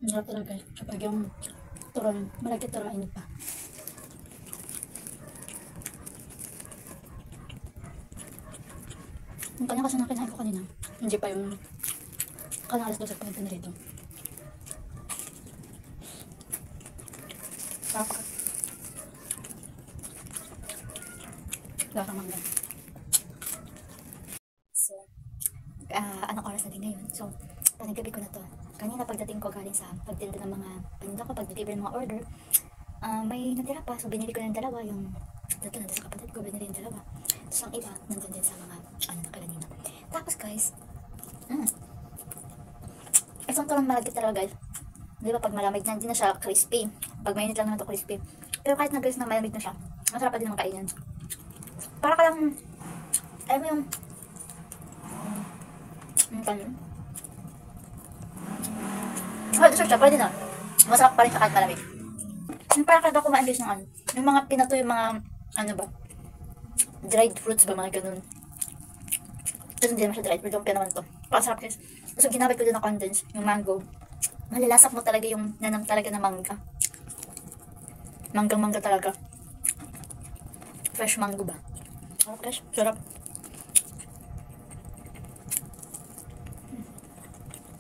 Masarap talaga guys. Kapag yung turon, malagkit turon mainit pa. Yung kanya kasi nakinain ko kanina, hindi pa yung kanya alas 12 pa yung pinarito. Sarap ka. Lasa mangga. So, anong oras na din ngayon? So, panagabi ko na to. Kanina pagdating ko galing sa pagtinda ng mga paninda ko, pag-deliver ng mga order, may natira pa. So, binili ko ng dalawa. Yung dito nandun sa kapatid ko, binili yung dalawa. Tapos ang iba, nandun din sa mga na kanina. Tapos guys, isang tulang malagkit talaga guys. Di ba pag malamig na, hindi na siya crispy. Pag mainit lang naman ito crispy. Pero kahit na guys na malamig na siya, masarap pa din ang kainin. Para ka lang, alam mo yung kanin. Dessert siya, pwede na. Masarap pa rin siya kahit malamig. Yung parang kada kumain guys ng ano, yung mga pinato, yung mga, ano ba, dried fruits ba, mga ganun. Tapos hindi naman siya dried, pero lumpia naman to. Pakasarap guys. Tapos ginamit ko din ng condense, yung mango. Malilasap mo talaga yung nanam talaga na mangga. Manggang-mangga talaga. Fresh mango ba? Okay, sarap.